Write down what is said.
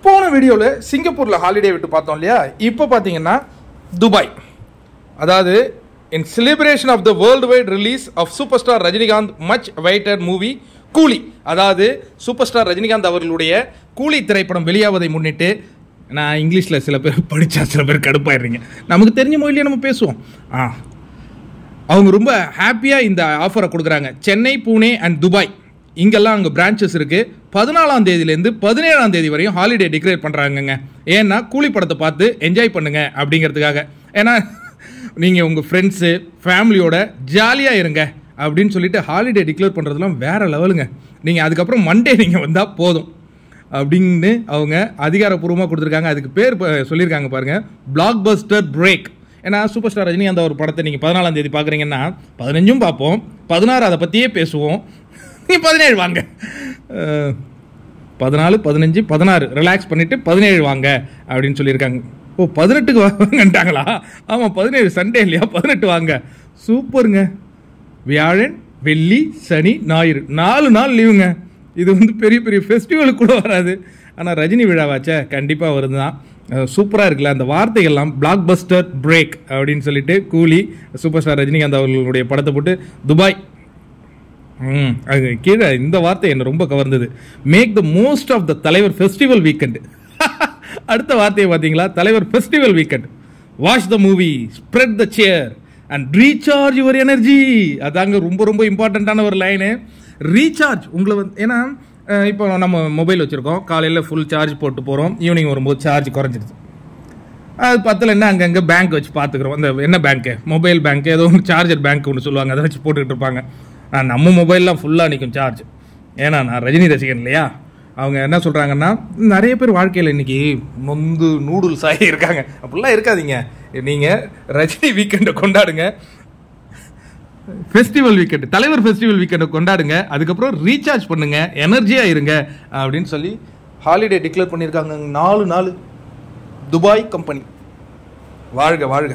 போன வீடியோவில் சிங்கப்பூரில் ஹாலிடே விட்டு பார்த்தோம் இல்லையா? இப்போ பார்த்தீங்கன்னா துபாய், அதாவது in celebration of the world wide release of super star Rajinikanth much awaited movie Coolie, அதாவது சூப்பர் ஸ்டார் ரஜினிகாந்த் அவர்களுடைய கூலி திரைப்படம் வெளியாவதை முன்னிட்டு, நான் இங்கிலீஷில் சில பேர் படித்தா சில பேர் கடுப்பாயிடுறீங்க, நமக்கு தெரிஞ்ச மொழியிலே நம்ம பேசுவோம். அவங்க ரொம்ப ஹாப்பியாக இந்த ஆஃபரை கொடுக்குறாங்க. சென்னை, பூனே அண்ட் துபாய் இங்கெல்லாம் அங்கே பிரான்ச்சஸ் இருக்குது. 14ஆம் தேதியிலேருந்து 17ஆம் தேதி வரையும் ஹாலிடே டிக்ளேர் பண்ணுறாங்கங்க. ஏன்னா கூலி படத்தை பார்த்து என்ஜாய் பண்ணுங்க அப்படிங்கிறதுக்காக. ஏன்னா நீங்கள் உங்கள் ஃப்ரெண்ட்ஸு ஃபேமிலியோட ஜாலியாக இருங்க அப்படின்னு சொல்லிட்டு ஹாலிடே டிக்ளேர் பண்ணுறதுலாம் வேறு லெவலுங்க. நீங்கள் அதுக்கப்புறம் மண்டே நீங்கள் வந்தால் போதும் அப்படின்னு அவங்க அதிகாரப்பூர்வமாக கொடுத்துருக்காங்க. அதுக்கு பேர் சொல்லியிருக்காங்க பாருங்கள், பிளாக் பஸ்டர் பிரேக். ஏன்னா சூப்பர் ஸ்டார் ரஜினிகாந்த் ஒரு படத்தை நீங்கள் 14ஆம் தேதி பார்க்குறீங்கன்னா 15ம் பார்ப்போம், 16 அதை பற்றியே பேசுவோம், நீங்கள் 17 வாங்க, 14, 15, 16 ரிலாக்ஸ் பண்ணிவிட்டு 17 வாங்க அப்படின்னு சொல்லியிருக்காங்க. ஓ 18க்கு வாங்கன்ட்டாங்களா? ஆமாம் 17 சண்டே இல்லையா, 18 வாங்க. சூப்பருங்க. வியாழன், வெள்ளி, சனி, ஞாயிறு 4 நாள் லீவுங்க. இது வந்து பெரிய பெரிய ஃபெஸ்டிவலுக்கு கூட வராது, ஆனால் ரஜினி விழாவாச்சே கண்டிப்பாக வருது தான். சூப்பராக இருக்குல்ல அந்த வார்த்தைகள்லாம். பிளாக் பஸ்டர் பிரேக் அப்படின்னு சொல்லிட்டு கூலி, சூப்பர் ஸ்டார் ரஜினிகாந்த் அவர்களுடைய படத்தை போட்டு துபாய். அது கீழே இந்த வார்த்தை என்ன ரொம்ப கவர்ந்தது, make the most of the Thalaivar festival weekend. அடுத்த வார்த்தையை பார்த்தீங்களா, Thalaivar festival weekend. Watch the movie, spread the cheer and recharge your energy. அதாங்க ரொம்ப ரொம்ப இம்பார்ட்டண்ட்டான ஒரு லைனு. ரீசார்ஜ் உங்களை வந்து, ஏன்னா இப்போ நம்ம மொபைல் வச்சுருக்கோம், காலையில் ஃபுல் சார்ஜ் போட்டு போகிறோம், ஈவினிங் வரும்போது சார்ஜ் குறைஞ்சிடுது. அது பத்தில் என்ன அங்கங்கே பேங்க் வச்சு பார்த்துக்குறோம். அந்த என்ன பேங்க்கு, மொபைல் பேங்க்கு, ஏதோ ஒன்று சார்ஜர் பேங்க் ஒன்று சொல்லுவாங்க, அதை வச்சு போட்டுக்கிட்டு இருப்பாங்க. நம்ம மொபைல்லாம் ஃபுல்லாக நிற்கும் சார்ஜ். ஏன்னா நான் ரஜினி ரசிகன் இல்லையா? அவங்க என்ன சொல்கிறாங்கன்னா, நிறைய பேர் வாழ்க்கையில் இன்றைக்கி நொந்து நூடுல்ஸ் ஆகி இருக்காங்க. அப்படிலாம் இருக்காதீங்க, நீங்கள் ரஜினி வீக்கெண்டை கொண்டாடுங்க, ஃபெஸ்டிவல் வீக்கெண்டு, தலைவர் ஃபெஸ்டிவல் வீக்கெண்டை கொண்டாடுங்க, அதுக்கப்புறம் ரீசார்ஜ் பண்ணுங்க, எனர்ஜியாக இருங்க அப்படின்னு சொல்லி ஹாலிடே டிக்ளேர் பண்ணியிருக்காங்க. 4 நாள் துபாய் கம்பெனி. வாழ்க வாழ்க.